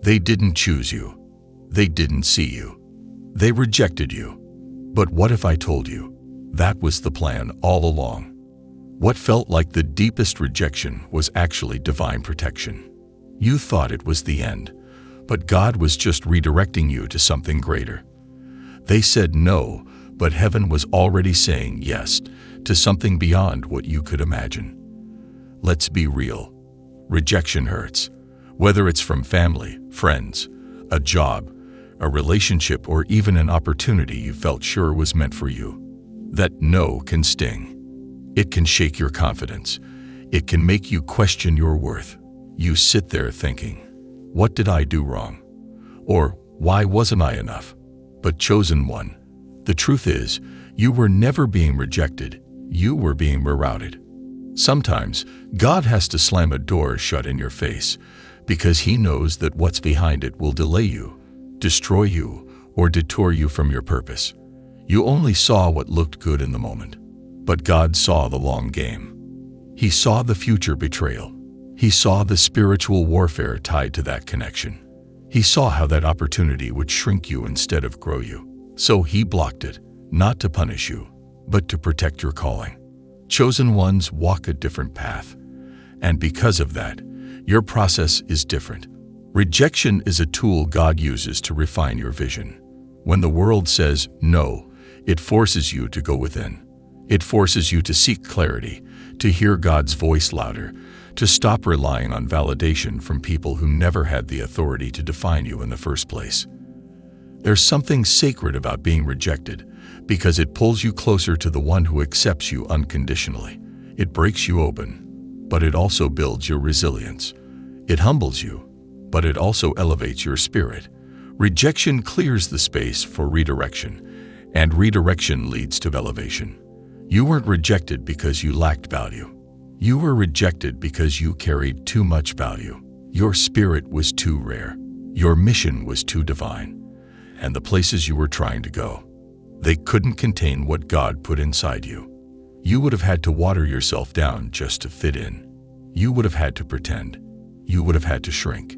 They didn't choose you. They didn't see you. They rejected you. But what if I told you that was the plan all along? What felt like the deepest rejection was actually divine protection. You thought it was the end, but God was just redirecting you to something greater. They said no, but heaven was already saying yes to something beyond what you could imagine. Let's be real. Rejection hurts, whether it's from family, friends, a job, a relationship, or even an opportunity you felt sure was meant for you. That no can sting. It can shake your confidence. It can make you question your worth. You sit there thinking, what did I do wrong? Or why wasn't I enough? But chosen one, the truth is, you were never being rejected. You were being rerouted. Sometimes God has to slam a door shut in your face because He knows that what's behind it will delay you, destroy you, or detour you from your purpose. You only saw what looked good in the moment, but God saw the long game. He saw the future betrayal. He saw the spiritual warfare tied to that connection. He saw how that opportunity would shrink you instead of grow you. So He blocked it, not to punish you, but to protect your calling. Chosen ones walk a different path, and because of that, your process is different. Rejection is a tool God uses to refine your vision. When the world says no, it forces you to go within. It forces you to seek clarity, to hear God's voice louder, to stop relying on validation from people who never had the authority to define you in the first place. There's something sacred about being rejected because it pulls you closer to the one who accepts you unconditionally. It breaks you open, but it also builds your resilience. It humbles you, but it also elevates your spirit. Rejection clears the space for redirection, and redirection leads to elevation. You weren't rejected because you lacked value. You were rejected because you carried too much value. Your spirit was too rare. Your mission was too divine. And the places you were trying to go, they couldn't contain what God put inside you. You would have had to water yourself down just to fit in. You would have had to pretend. You would have had to shrink.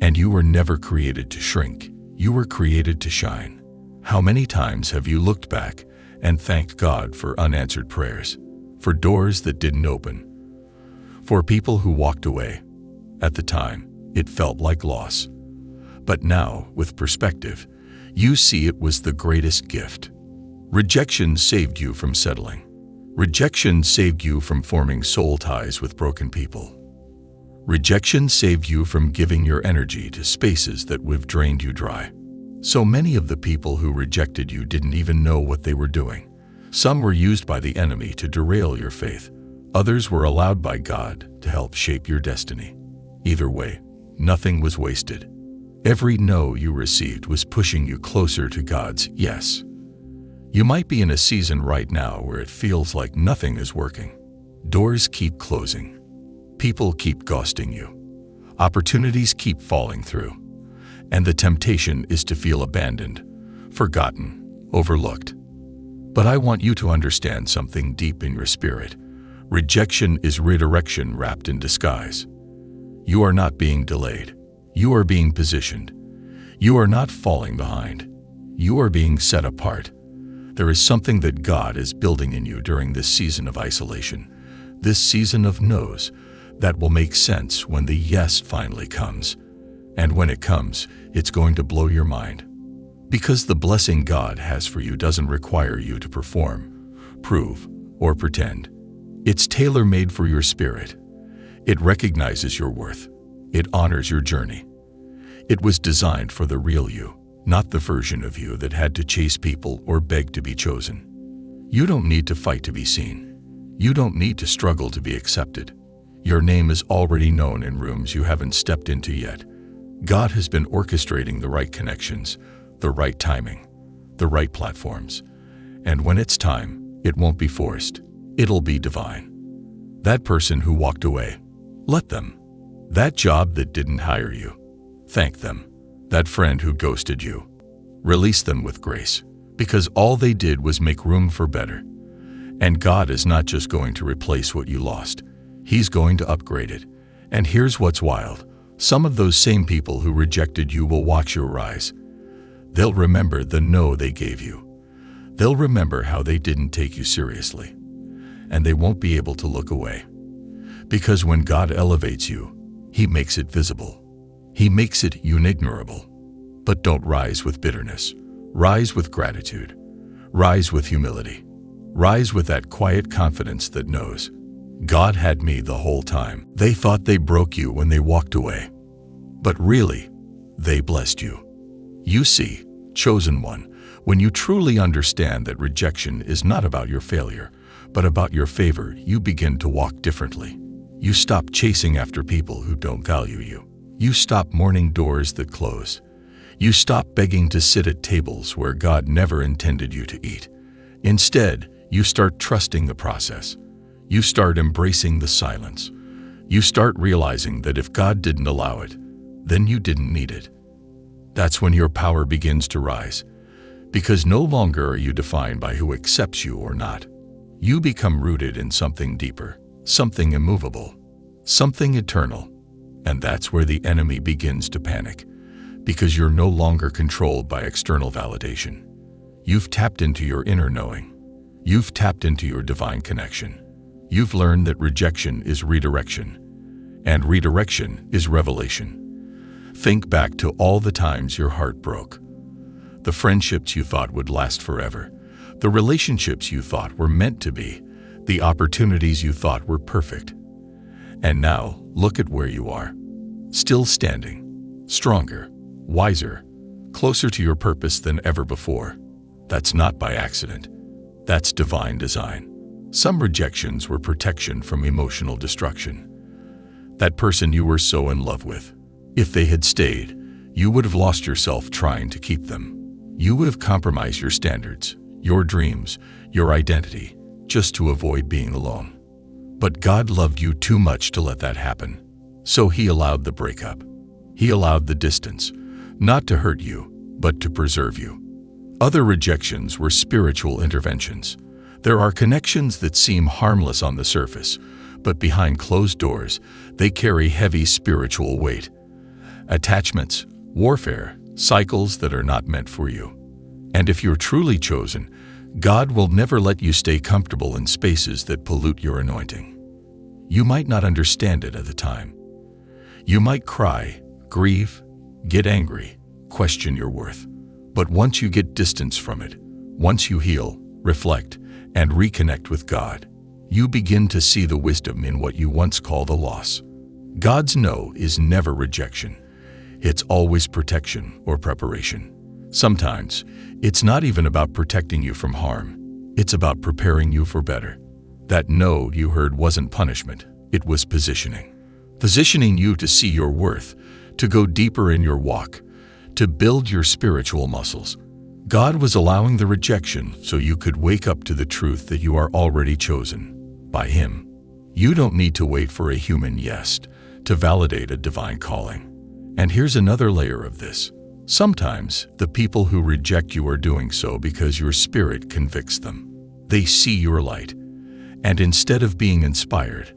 And you were never created to shrink. You were created to shine. How many times have you looked back and thanked God for unanswered prayers, for doors that didn't open, for people who walked away? At the time, it felt like loss. But now, with perspective, you see it was the greatest gift. Rejection saved you from settling. Rejection saved you from forming soul ties with broken people. Rejection saved you from giving your energy to spaces that would have drained you dry. So many of the people who rejected you didn't even know what they were doing. Some were used by the enemy to derail your faith. Others were allowed by God to help shape your destiny. Either way, nothing was wasted. Every no you received was pushing you closer to God's yes. You might be in a season right now where it feels like nothing is working. Doors keep closing. People keep ghosting you. Opportunities keep falling through. And the temptation is to feel abandoned, forgotten, overlooked. But I want you to understand something deep in your spirit. Rejection is redirection wrapped in disguise. You are not being delayed. You are being positioned. You are not falling behind. You are being set apart. There is something that God is building in you during this season of isolation, this season of no's, that will make sense when the yes finally comes. And when it comes, it's going to blow your mind. Because the blessing God has for you doesn't require you to perform, prove, or pretend. It's tailor-made for your spirit. It recognizes your worth. It honors your journey. It was designed for the real you, not the version of you that had to chase people or beg to be chosen. You don't need to fight to be seen. You don't need to struggle to be accepted. Your name is already known in rooms you haven't stepped into yet. God has been orchestrating the right connections, the right timing, the right platforms. And when it's time, it won't be forced. It'll be divine. That person who walked away, let them. That job that didn't hire you, thank them. That friend who ghosted you, release them with grace, because all they did was make room for better. And God is not just going to replace what you lost. He's going to upgrade it. And here's what's wild. Some of those same people who rejected you will watch your rise. They'll remember the no they gave you. They'll remember how they didn't take you seriously. And they won't be able to look away. Because when God elevates you, He makes it visible. He makes it unignorable. But don't rise with bitterness. Rise with gratitude. Rise with humility. Rise with that quiet confidence that knows, God had me the whole time. They thought they broke you when they walked away. But really, they blessed you. You see, chosen one, when you truly understand that rejection is not about your failure, but about your favor, you begin to walk differently. You stop chasing after people who don't value you. You stop mourning doors that close. You stop begging to sit at tables where God never intended you to eat. Instead, you start trusting the process. You start embracing the silence. You start realizing that if God didn't allow it, then you didn't need it. That's when your power begins to rise, because no longer are you defined by who accepts you or not. You become rooted in something deeper, something immovable, something eternal. And that's where the enemy begins to panic, because you're no longer controlled by external validation. You've tapped into your inner knowing. You've tapped into your divine connection. You've learned that rejection is redirection, and redirection is revelation. Think back to all the times your heart broke. The friendships you thought would last forever. The relationships you thought were meant to be. The opportunities you thought were perfect. And now, look at where you are. Still standing. Stronger. Wiser. Closer to your purpose than ever before. That's not by accident. That's divine design. Some rejections were protection from emotional destruction. That person you were so in love with, if they had stayed, you would have lost yourself trying to keep them. You would have compromised your standards, your dreams, your identity, just to avoid being alone. But God loved you too much to let that happen. So He allowed the breakup. He allowed the distance, not to hurt you, but to preserve you. Other rejections were spiritual interventions. There are connections that seem harmless on the surface, but behind closed doors, they carry heavy spiritual weight. Attachments, warfare, cycles that are not meant for you. And if you're truly chosen, God will never let you stay comfortable in spaces that pollute your anointing. You might not understand it at the time. You might cry, grieve, get angry, question your worth. But once you get distance from it, once you heal, reflect, and reconnect with God, you begin to see the wisdom in what you once called a loss. God's no is never rejection. It's always protection or preparation. Sometimes, it's not even about protecting you from harm. It's about preparing you for better. That no you heard wasn't punishment, it was positioning. Positioning you to see your worth, to go deeper in your walk, to build your spiritual muscles. God was allowing the rejection so you could wake up to the truth that you are already chosen by Him. You don't need to wait for a human yes to validate a divine calling. And here's another layer of this. Sometimes the people who reject you are doing so because your spirit convicts them. They see your light, and instead of being inspired,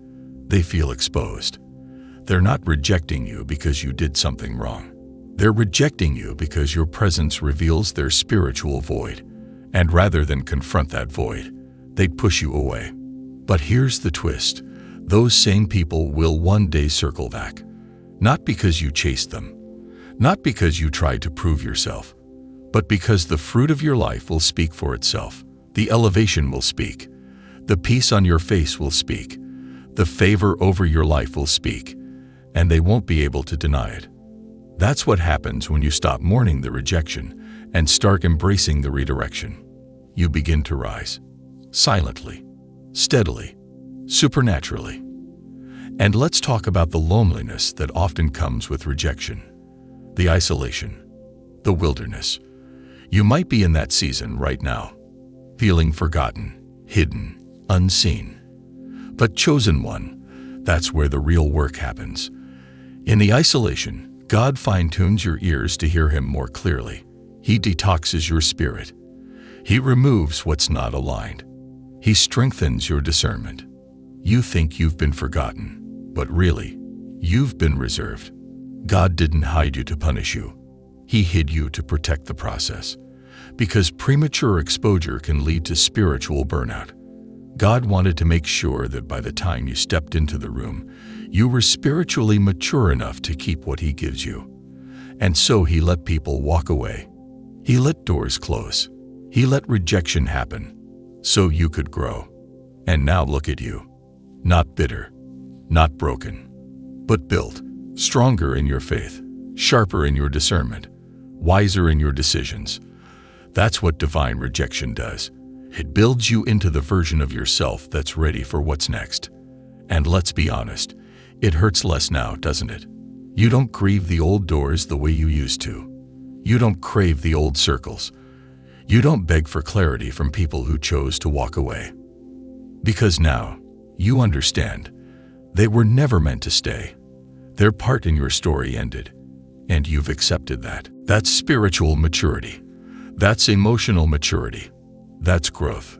they feel exposed. They're not rejecting you because you did something wrong. They're rejecting you because your presence reveals their spiritual void, and rather than confront that void, they push you away. But here's the twist. Those same people will one day circle back. Not because you chased them, not because you tried to prove yourself, but because the fruit of your life will speak for itself. The elevation will speak. The peace on your face will speak. The favor over your life will speak, and they won't be able to deny it. That's what happens when you stop mourning the rejection and start embracing the redirection. You begin to rise, silently, steadily, supernaturally. And let's talk about the loneliness that often comes with rejection, the isolation, the wilderness. You might be in that season right now, feeling forgotten, hidden, unseen. But chosen one, that's where the real work happens. In the isolation, God fine-tunes your ears to hear Him more clearly. He detoxes your spirit. He removes what's not aligned. He strengthens your discernment. You think you've been forgotten, but really, you've been reserved. God didn't hide you to punish you. He hid you to protect the process. Because premature exposure can lead to spiritual burnout. God wanted to make sure that by the time you stepped into the room, you were spiritually mature enough to keep what He gives you. And so He let people walk away. He let doors close. He let rejection happen so you could grow. And now look at you. Not bitter, not broken, but built, stronger in your faith, sharper in your discernment, wiser in your decisions. That's what divine rejection does. It builds you into the version of yourself that's ready for what's next. And let's be honest, it hurts less now, doesn't it? You don't grieve the old doors the way you used to. You don't crave the old circles. You don't beg for clarity from people who chose to walk away. Because now, you understand, they were never meant to stay. Their part in your story ended, and you've accepted that. That's spiritual maturity. That's emotional maturity. That's growth.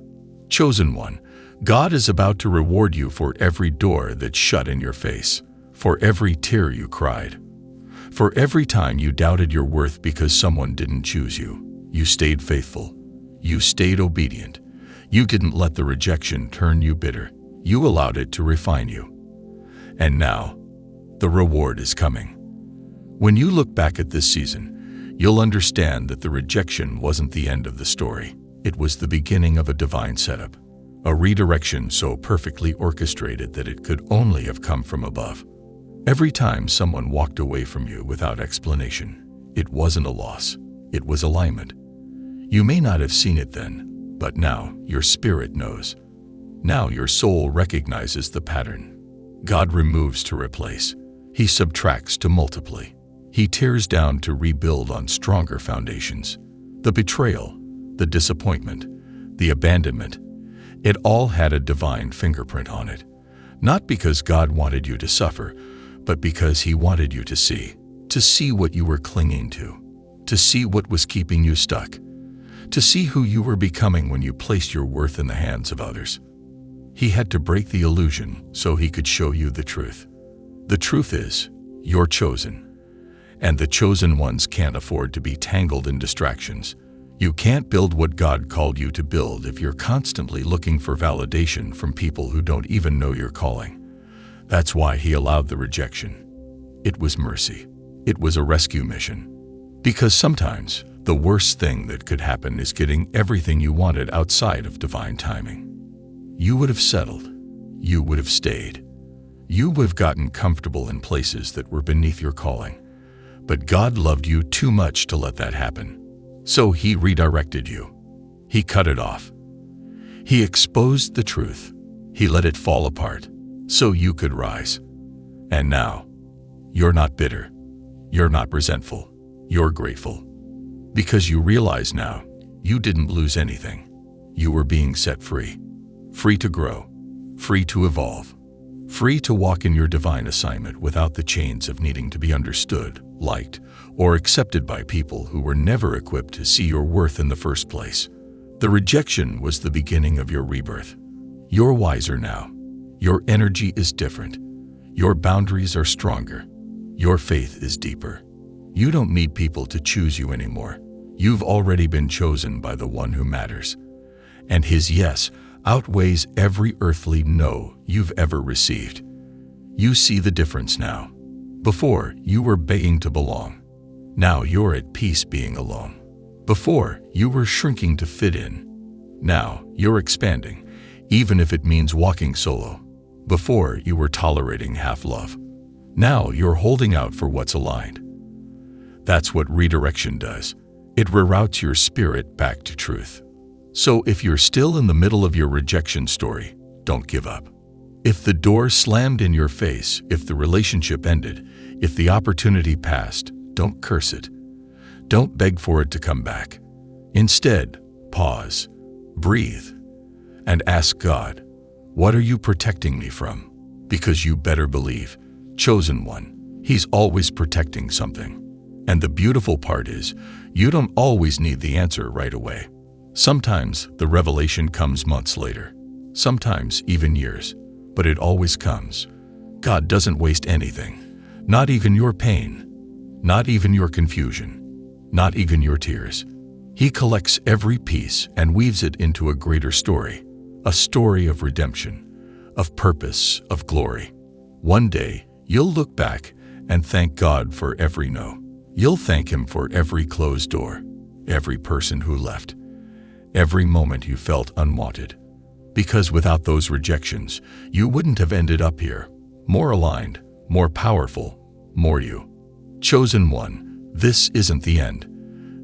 Chosen one, God is about to reward you for every door that's shut in your face, for every tear you cried, for every time you doubted your worth because someone didn't choose you. You stayed faithful. You stayed obedient. You didn't let the rejection turn you bitter. You allowed it to refine you. And now, the reward is coming. When you look back at this season, you'll understand that the rejection wasn't the end of the story. It was the beginning of a divine setup, a redirection so perfectly orchestrated that it could only have come from above. Every time someone walked away from you without explanation, it wasn't a loss, it was alignment. You may not have seen it then, but now your spirit knows. Now your soul recognizes the pattern. God removes to replace. He subtracts to multiply. He tears down to rebuild on stronger foundations. The betrayal, the disappointment, the abandonment, it all had a divine fingerprint on it. Not because God wanted you to suffer, but because He wanted you to see what you were clinging to see what was keeping you stuck, to see who you were becoming when you placed your worth in the hands of others. He had to break the illusion so He could show you the truth. The truth is, you're chosen, and the chosen ones can't afford to be tangled in distractions. You can't build what God called you to build if you're constantly looking for validation from people who don't even know your calling. That's why He allowed the rejection. It was mercy. It was a rescue mission. Because sometimes, the worst thing that could happen is getting everything you wanted outside of divine timing. You would have settled. You would have stayed. You would have gotten comfortable in places that were beneath your calling. But God loved you too much to let that happen. So He redirected you. He cut it off. He exposed the truth. He let it fall apart so you could rise. And now, you're not bitter. You're not resentful. You're grateful. Because you realize now, you didn't lose anything. You were being set free. Free to grow. Free to evolve. Free to walk in your divine assignment without the chains of needing to be understood, liked, or accepted by people who were never equipped to see your worth in the first place. The rejection was the beginning of your rebirth. You're wiser now. Your energy is different. Your boundaries are stronger. Your faith is deeper. You don't need people to choose you anymore. You've already been chosen by the one who matters. And His yes outweighs every earthly no you've ever received. You see the difference now. Before, you were begging to belong. Now you're at peace being alone. Before, you were shrinking to fit in. Now you're expanding, even if it means walking solo. Before, you were tolerating half-love. Now you're holding out for what's aligned. That's what redirection does. It reroutes your spirit back to truth. So if you're still in the middle of your rejection story, don't give up. If the door slammed in your face, if the relationship ended, if the opportunity passed, don't curse it. Don't beg for it to come back. Instead, pause, breathe, and ask God, what are you protecting me from? Because you better believe, chosen one, He's always protecting something. And the beautiful part is, you don't always need the answer right away. Sometimes the revelation comes months later, sometimes even years, but it always comes. God doesn't waste anything, not even your pain, not even your confusion, not even your tears. He collects every piece and weaves it into a greater story, a story of redemption, of purpose, of glory. One day, you'll look back and thank God for every no. You'll thank Him for every closed door, every person who left, every moment you felt unwanted. Because without those rejections, you wouldn't have ended up here, more aligned, more powerful, more you. Chosen one, this isn't the end.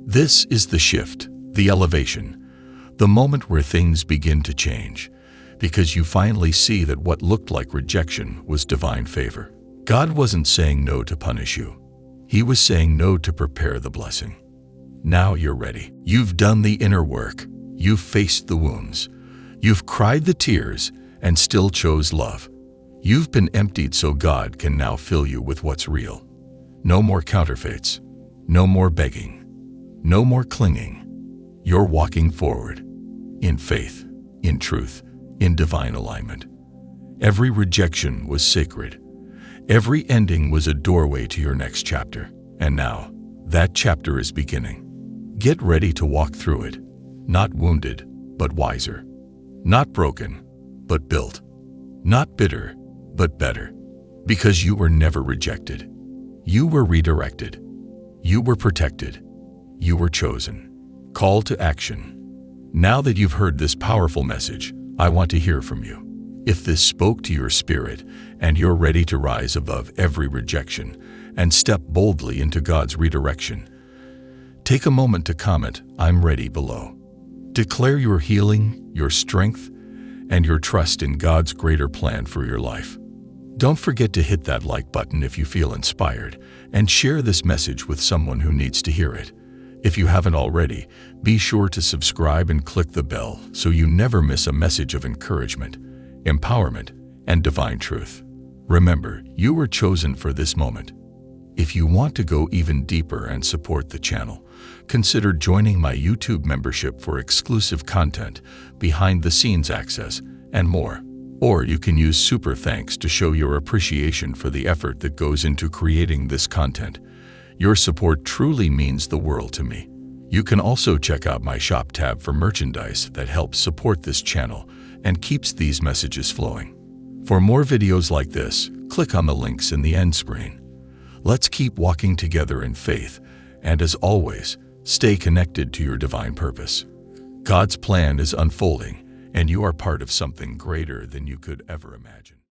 This is the shift, the elevation, the moment where things begin to change, because you finally see that what looked like rejection was divine favor. God wasn't saying no to punish you. He was saying no to prepare the blessing. Now you're ready. You've done the inner work. You've faced the wounds. You've cried the tears and still chose love. You've been emptied so God can now fill you with what's real. No more counterfeits. No more begging. No more clinging. You're walking forward in faith, in truth, in divine alignment. Every rejection was sacred. Every ending was a doorway to your next chapter. And now, that chapter is beginning. Get ready to walk through it. Not wounded, but wiser. Not broken, but built. Not bitter, but better. Because you were never rejected. You were redirected. You were protected. You were chosen. Call to action. Now that you've heard this powerful message, I want to hear from you. If this spoke to your spirit and you're ready to rise above every rejection and step boldly into God's redirection, take a moment to comment, "I'm ready," below. Declare your healing, your strength, and your trust in God's greater plan for your life. Don't forget to hit that like button if you feel inspired, and share this message with someone who needs to hear it. If you haven't already, be sure to subscribe and click the bell so you never miss a message of encouragement, empowerment, and divine truth. Remember, you were chosen for this moment. If you want to go even deeper and support the channel, consider joining my YouTube membership for exclusive content, behind-the-scenes access, and more. Or you can use Super Thanks to show your appreciation for the effort that goes into creating this content. Your support truly means the world to me. You can also check out my shop tab for merchandise that helps support this channel and keeps these messages flowing. For more videos like this, click on the links in the end screen. Let's keep walking together in faith, and as always, stay connected to your divine purpose. God's plan is unfolding, and you are part of something greater than you could ever imagine.